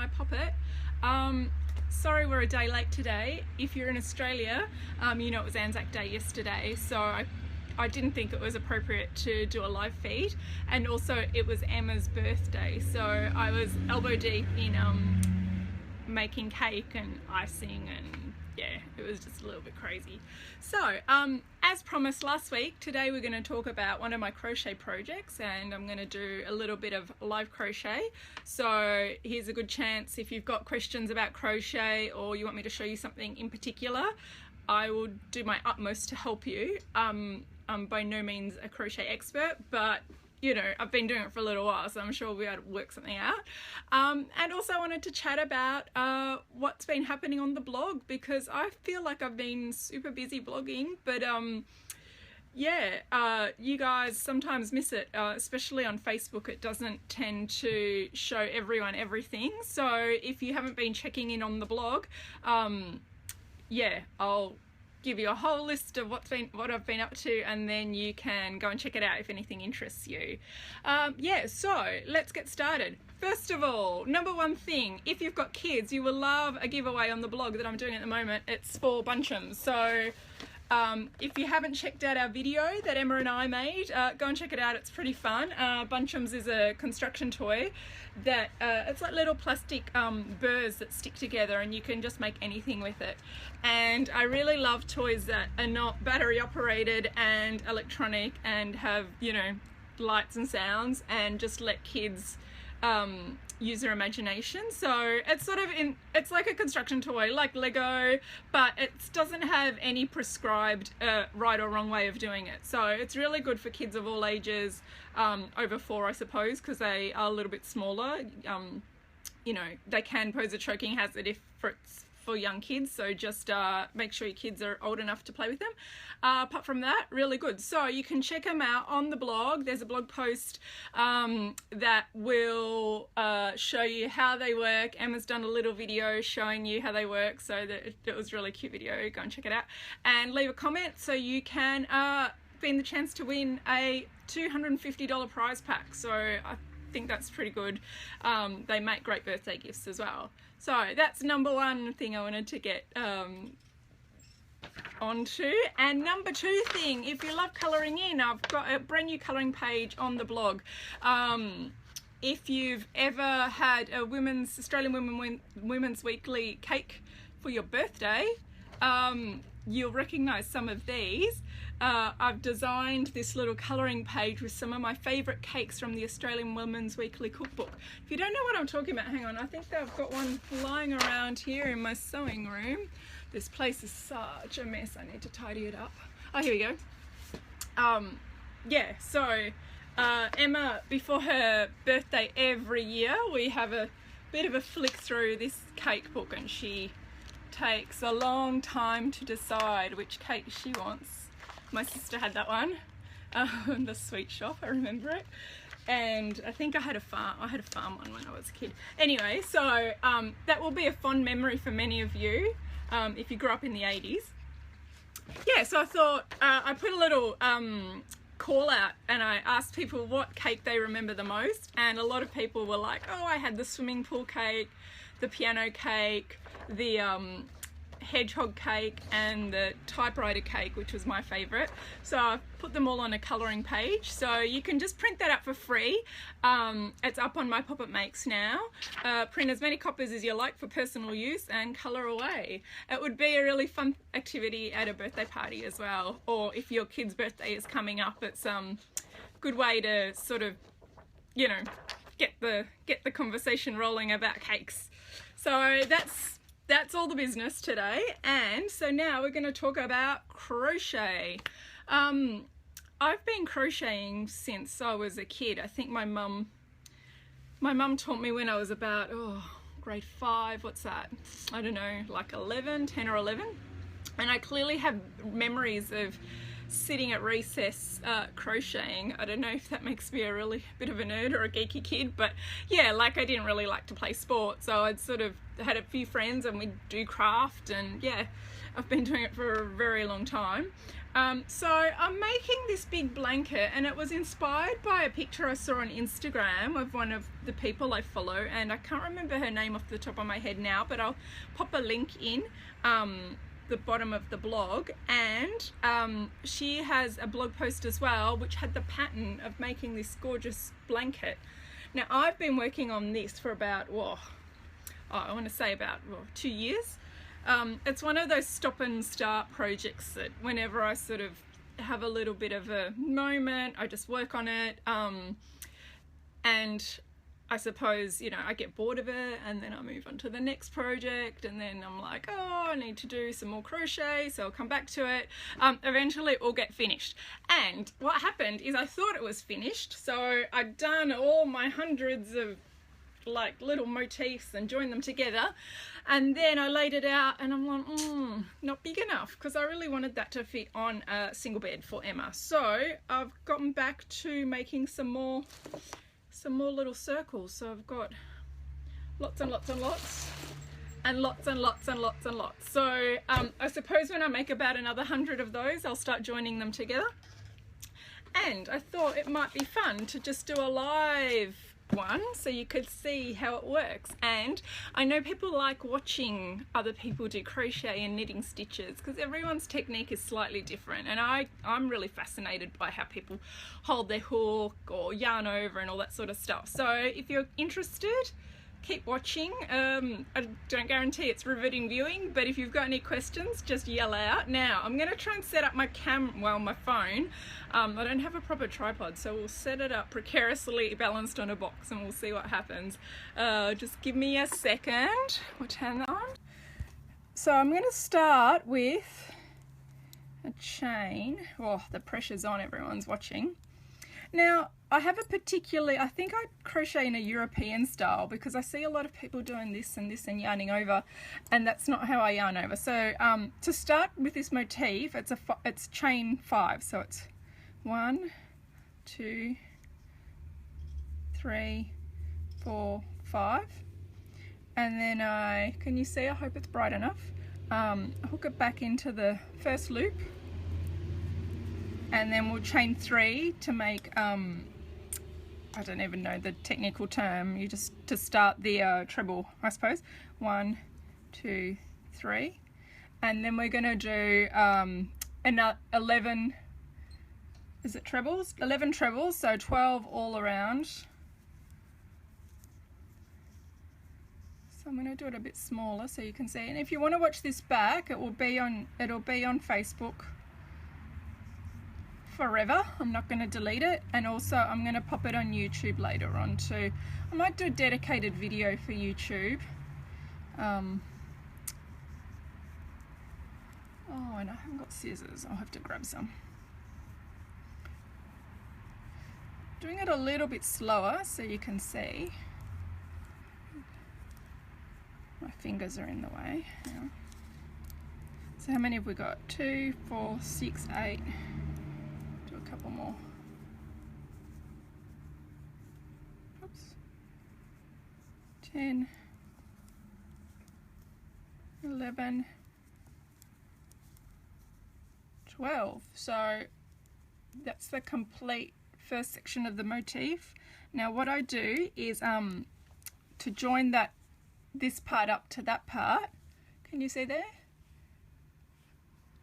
my Poppet. Sorry we're a day late today. If you're in Australia, you know it was Anzac Day yesterday, so I didn't think it was appropriate to do a live feed, and also it was Emma's birthday, so I was elbow deep in making cake and icing, and yeah, it was just a little bit crazy. So as promised last week, today we're going to talk about one of my crochet projects, and I'm going to do a little bit of live crochet. So here's a good chance, if you've got questions about crochet or you want me to show you something in particular, I will do my utmost to help you. I'm by no means a crochet expert, but you know, I've been doing it for a little while, so I'm sure we'll be able to work something out. And also I wanted to chat about what's been happening on the blog, because I feel like I've been super busy blogging, but yeah, you guys sometimes miss it, especially on Facebook. It doesn't tend to show everyone everything. So if you haven't been checking in on the blog, yeah, I'll give you a whole list of what I've been up to, and then you can go and check it out if anything interests you. Yeah, so let's get started. First of all, number one thing, if you've got kids, you will love a giveaway on the blog that I'm doing at the moment. It's for bunchums. So if you haven't checked out our video that Emma and I made, go and check it out. It's pretty fun. Bunchums is a construction toy that it's like little plastic burrs that stick together, and you can just make anything with it. And I really love toys that are not battery operated and electronic and have, you know, lights and sounds, and just let kids use their imagination. So it's sort of it's like a construction toy, like Lego, but it doesn't have any prescribed right or wrong way of doing it. So it's really good for kids of all ages, over 4 I suppose, because they are a little bit smaller. You know, they can pose a choking hazard if it's for young kids, so just make sure your kids are old enough to play with them. Apart from that, really good. So you can check them out on the blog. There's a blog post that will show you how they work. Emma's done a little video showing you how they work, so that it was a really cute video. Go and check it out and leave a comment so you can win the chance to win a $250 prize pack. So I think that's pretty good. They make great birthday gifts as well. So that's number one thing I wanted to get onto. And number two thing, if you love colouring in, I've got a brand new colouring page on the blog. If you've ever had a Australian Women's Weekly cake for your birthday, you'll recognise some of these. I've designed this little colouring page with some of my favourite cakes from the Australian Women's Weekly cookbook. If you don't know what I'm talking about, hang on, I think I've got one lying around here in my sewing room. This place is such a mess, I need to tidy it up. Oh, here we go. Yeah, so Emma, before her birthday every year, we have a bit of a flick through this cake book, and she takes a long time to decide which cake she wants. My sister had that one, the sweet shop, I remember it. And I think I had a farm one when I was a kid. Anyway, so that will be a fond memory for many of you if you grew up in the 80s. Yeah, so I thought I put a little call out, and I asked people what cake they remember the most, and a lot of people were like, oh, I had the swimming pool cake, the piano cake, the hedgehog cake, and the typewriter cake, which was my favourite. So I've put them all on a colouring page, so you can just print that up for free. It's up on my Poppet Makes now. Print as many copies as you like for personal use and colour away. It would be a really fun activity at a birthday party as well, or if your kid's birthday is coming up, it's a good way to sort of, you know, get the conversation rolling about cakes. So that's all the business today. And so now we're going to talk about crochet. I've been crocheting since I was a kid. I think my mum taught me when I was about grade 5. What's that? I don't know, like 10 or 11. And I clearly have memories of sitting at recess crocheting. I don't know if that makes me a really bit of a nerd or a geeky kid, but yeah, like I didn't really like to play sport, so I'd sort of had a few friends and we'd do craft, and yeah, I've been doing it for a very long time. So I'm making this big blanket, and it was inspired by a picture I saw on Instagram of one of the people I follow, and I can't remember her name off the top of my head now, but I'll pop a link in the bottom of the blog. And she has a blog post as well which had the pattern of making this gorgeous blanket. Now I've been working on this for about, I want to say about 2 years. It's one of those stop and start projects that whenever I sort of have a little bit of a moment, I just work on it. And I suppose, you know, I get bored of it and then I move on to the next project, and then I'm like, oh, I need to do some more crochet, so I'll come back to it. Eventually it will get finished. And what happened is I thought it was finished, so I'd done all my hundreds of like little motifs and joined them together, and then I laid it out and I'm like, not big enough, because I really wanted that to fit on a single bed for Emma. So I've gotten back to making some more little circles. So I've got lots and lots and lots and lots and lots and lots and lots. So I suppose when I make about another 100 of those, I'll start joining them together. And I thought it might be fun to just do a live one so you could see how it works. And I know people like watching other people do crochet and knitting stitches because everyone's technique is slightly different, and I'm really fascinated by how people hold their hook or yarn over and all that sort of stuff. So if you're interested, keep watching. I don't guarantee it's riveting viewing, but if you've got any questions, just yell out. Now I'm going to try and set up my my phone. I don't have a proper tripod, so we'll set it up precariously balanced on a box and we'll see what happens. Just give me a second. We'll turn that on. So I'm going to start with a chain. Oh, the pressure's on, everyone's watching. Now, I have a particularly, I think I crochet in a European style because I see a lot of people doing this and yarning over, and that's not how I yarn over. So to start with this motif, it's chain 5. So it's 1, 2, 3, 4, 5. And then can you see? I hope it's bright enough. Hook it back into the first loop. And then we'll chain 3 to make, I don't even know the technical term, you just, to start the treble, I suppose. 1, 2, 3. And then we're going to do another 11, is it trebles? 11 trebles, so 12 all around. So I'm going to do it a bit smaller so you can see. And if you want to watch this back, it'll be on Facebook forever. I'm not going to delete it, and also I'm going to pop it on YouTube later on too. I might do a dedicated video for YouTube. Oh, and I haven't got scissors. I'll have to grab some. Doing it a little bit slower so you can see. My fingers are in the way. Yeah. So how many have we got? 2, 4, 6, 8. Do a couple more. Oops. 10, 11, 12. So that's the complete first section of the motif. Now what I do is to join this part up to that part, can you see there?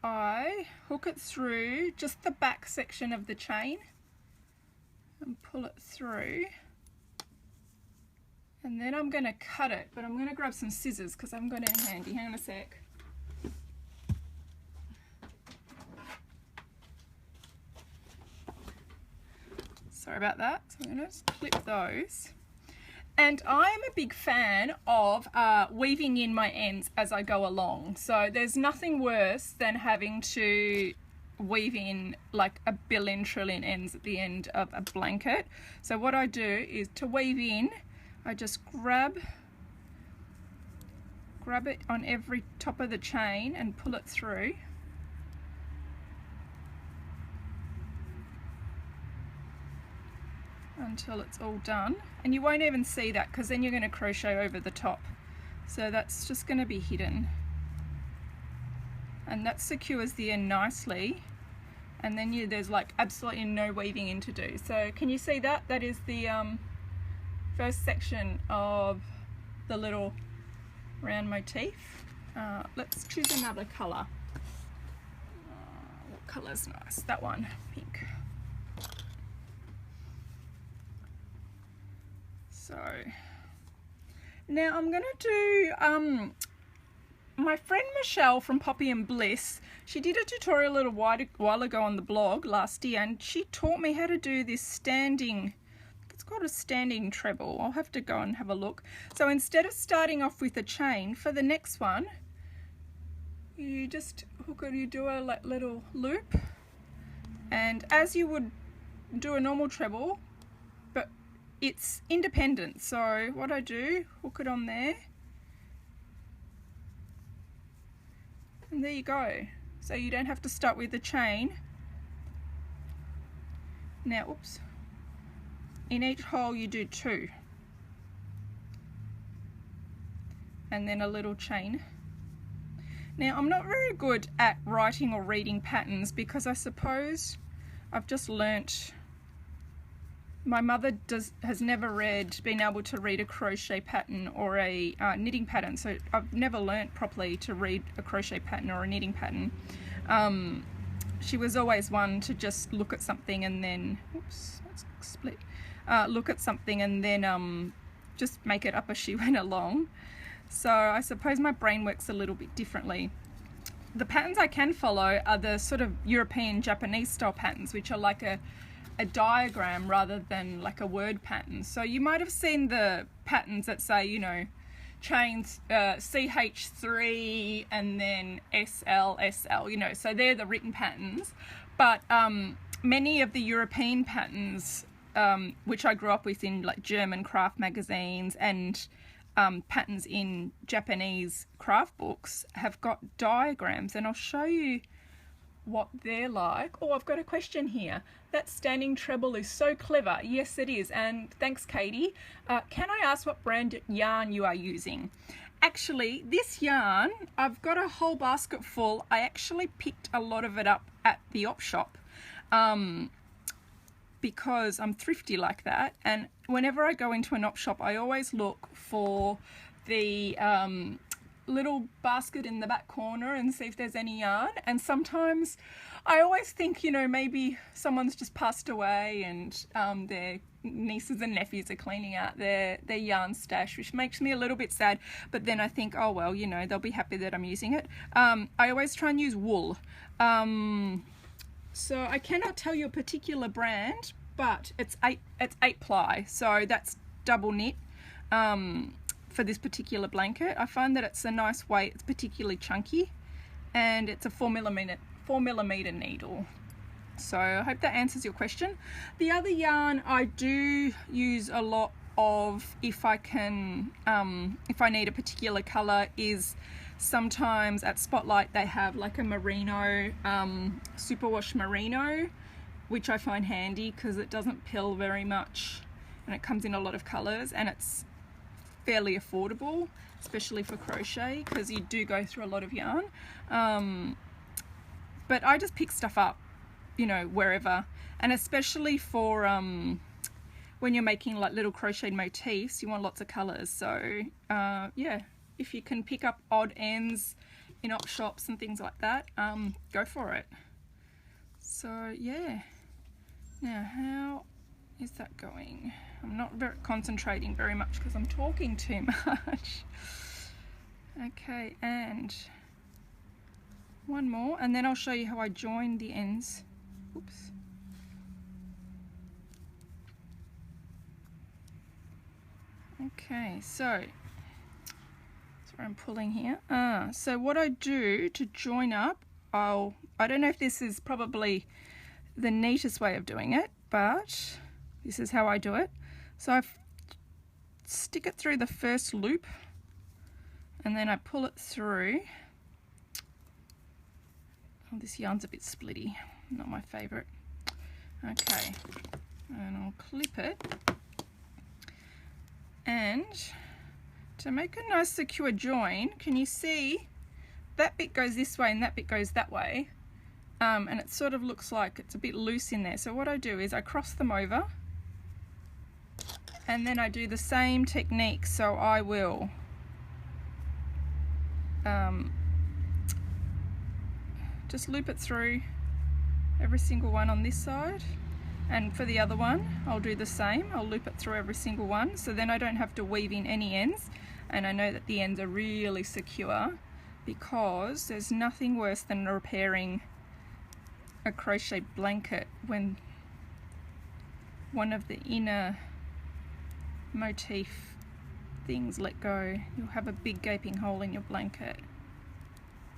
I hook it through just the back section of the chain and pull it through, and then I'm going to cut it, but I'm going to grab some scissors because I haven't got it in handy. Hang on a sec. Sorry about that. So I'm going to just clip those. And I'm a big fan of weaving in my ends as I go along. So there's nothing worse than having to weave in like a billion trillion ends at the end of a blanket. So what I do is to weave in, I just grab it on every top of the chain and pull it through. Until it's all done, and you won't even see that because then you're going to crochet over the top, so that's just going to be hidden, and that secures the end nicely. and then there's like absolutely no weaving in to do. So can you see that? That is the first section of the little round motif. Let's choose another colour. What colour's nice? That one, pink. So now I'm going to do, my friend Michelle from Poppy and Bliss, she did a tutorial a little while ago on the blog last year, and she taught me how to do this standing, it's called a standing treble. I'll have to go and have a look. So instead of starting off with a chain, for the next one, you just hook it, you do a little loop, and as you would do a normal treble, but it's independent. So what I do, hook it on there, and there you go. So you don't have to start with the chain. Now, oops, in each hole you do 2, and then a little chain. Now I'm not very good at writing or reading patterns because I suppose I've just learnt, my mother has never been able to read a crochet pattern or a knitting pattern, so I've never learnt properly to read a crochet pattern or a knitting pattern. She was always one to just look at something and then, oops, that's split, look at something and then just make it up as she went along. So I suppose my brain works a little bit differently. The patterns I can follow are the sort of European Japanese style patterns, which are like a diagram rather than like a word pattern. So you might have seen the patterns that say, you know, chains CH3 and then SL, SL, you know, so they're the written patterns. But many of the European patterns, which I grew up with in like German craft magazines and patterns in Japanese craft books, have got diagrams, and I'll show you what they're like. Oh, I've got a question here. That standing treble is so clever. Yes, it is, and thanks, Katie. Can I ask what brand yarn you are using? Actually, this yarn, I've got a whole basket full. I actually picked a lot of it up at the op shop because I'm thrifty like that, and whenever I go into an op shop I always look for the little basket in the back corner and see if there's any yarn. And sometimes I always think, you know, maybe someone's just passed away and their nieces and nephews are cleaning out their yarn stash, which makes me a little bit sad, but then I think, oh well, you know, they'll be happy that I'm using it. I always try and use wool. So I cannot tell you a particular brand, but it's 8 ply, so that's double knit for this particular blanket. I find that it's a nice weight, it's particularly chunky, and it's a 4mm needle. So I hope that answers your question. The other yarn I do use a lot of, if I can, if I need a particular color, is sometimes at Spotlight they have like a merino, superwash merino, which I find handy because it doesn't pill very much and it comes in a lot of colors, and it's fairly affordable, especially for crochet, because you do go through a lot of yarn. But I just pick stuff up, you know, wherever, and especially for when you're making like little crocheted motifs, you want lots of colors. So yeah, if you can pick up odd ends in op shops and things like that, go for it. So yeah, now how is that going? I'm not concentrating very much because I'm talking too much. Okay, and one more, and then I'll show you how I join the ends. Oops. Okay, so I'm pulling here. So what I do to join up, I don't know if this is probably the neatest way of doing it, but this is how I do it. So I stick it through the first loop and then I pull it through. Oh, this yarn's a bit splitty, not my favorite. Okay, and I'll clip it, and to make a nice secure join, can you see that bit goes this way and that bit goes that way? and it sort of looks like it's a bit loose in there. So what I do is I cross them over, and then I do the same technique. So I will just loop it through every single one on this side, and for the other one I'll do the same. I'll loop it through every single one, so then I don't have to weave in any ends, and I know that the ends are really secure, because there's nothing worse than repairing a crochet blanket when one of the inner motif things let go. You'll have a big gaping hole in your blanket.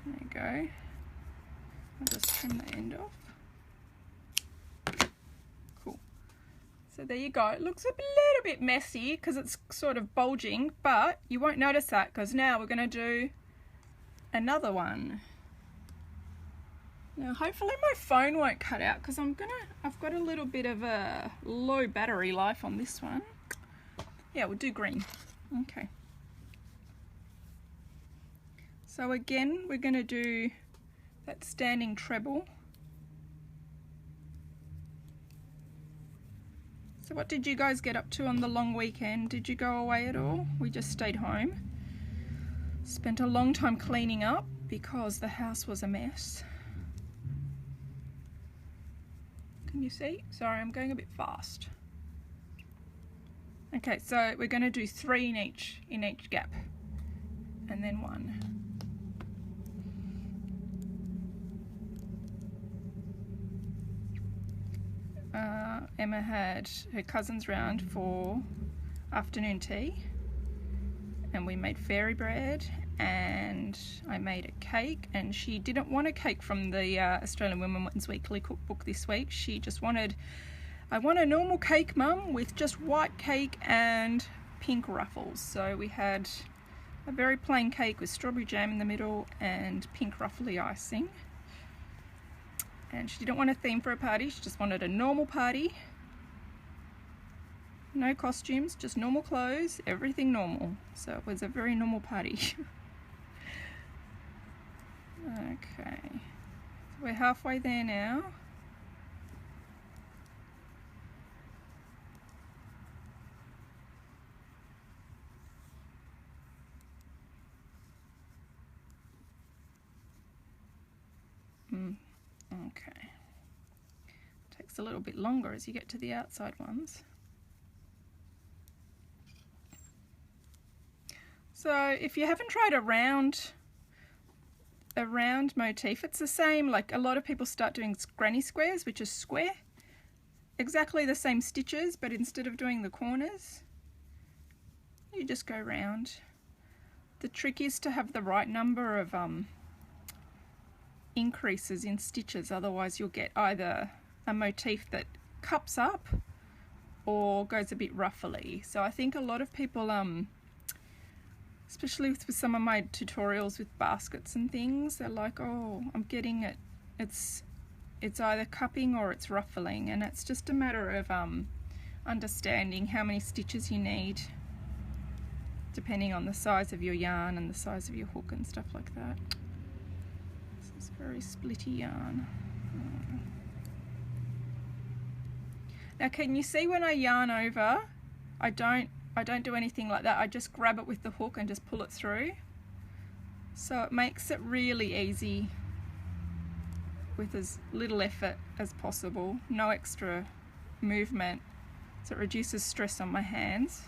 There you go. I'll just trim the end off. Cool. So there you go. It looks a little bit messy because it's sort of bulging, but you won't notice that because now we're going to do another one. Now hopefully my phone won't cut out because I've got a little bit of a low battery life on this one. Yeah, we'll do green. Okay. So again, we're going to do that standing treble. So what did you guys get up to on the long weekend? Did you go away at all? We just stayed home. Spent a long time cleaning up because the house was a mess. Can you see? Sorry, I'm going a bit fast. Okay, so we're going to do 3 in each gap, and then 1. Emma had her cousins round for afternoon tea, and we made fairy bread, and I made a cake, and she didn't want a cake from the Australian Women's Weekly cookbook this week. She just wanted, I want a normal cake, Mum, with just white cake and pink ruffles. So we had a very plain cake with strawberry jam in the middle and pink ruffly icing. And she didn't want a theme for a party, she just wanted a normal party. No costumes, just normal clothes, everything normal. So it was a very normal party. Okay, so we're halfway there now. Okay, takes a little bit longer as you get to the outside ones. So if you haven't tried a round motif, it's the same. Like a lot of people start doing granny squares, which is square, exactly the same stitches, but instead of doing the corners, you just go round. The trick is to have the right number of increases in stitches, otherwise you'll get either a motif that cups up or goes a bit ruffly. So I think a lot of people, especially with some of my tutorials with baskets and things, they're like, oh, I'm getting it, it's either cupping or it's ruffling, and it's just a matter of understanding how many stitches you need depending on the size of your yarn and the size of your hook and stuff like that. This is very splitty yarn. Now can you see when I yarn over, I don't do anything like that. I just grab it with the hook and just pull it through. So it makes it really easy with as little effort as possible, no extra movement, so it reduces stress on my hands.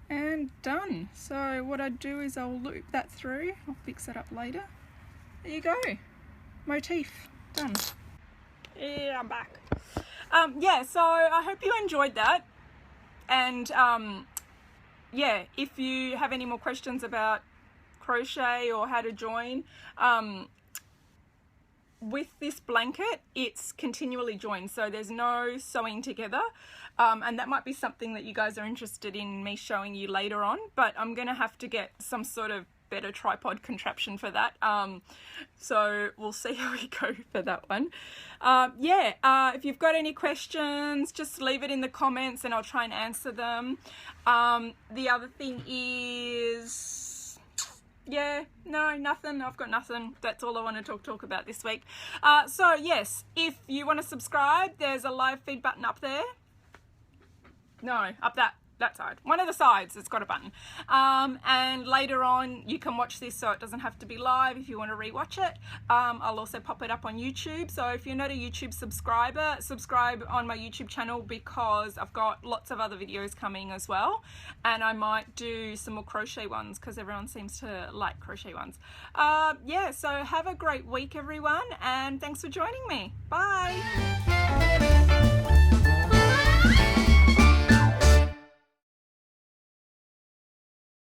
And done. So what I do is I'll loop that through. I'll fix that up later. There you go. Motif done. Yeah, I'm back. Yeah, so I hope you enjoyed that. And yeah, if you have any more questions about crochet or how to join, with this blanket, it's continually joined, so there's no sewing together, and that might be something that you guys are interested in me showing you later on, but I'm gonna have to get some sort of better tripod contraption for that, so we'll see how we go for that one. Yeah, if you've got any questions, just leave it in the comments and I'll try and answer them. The other thing is, Yeah, no, nothing. I've got nothing. That's all I want to talk about this week. So yes, if you want to subscribe, there's a live feed button up there. No, up that side. One of the sides, it's got a button. And later on, you can watch this, so it doesn't have to be live if you want to rewatch it. I'll also pop it up on YouTube. So if you're not a YouTube subscriber, subscribe on my YouTube channel, because I've got lots of other videos coming as well. And I might do some more crochet ones, because everyone seems to like crochet ones. Yeah, so have a great week, everyone. And thanks for joining me. Bye.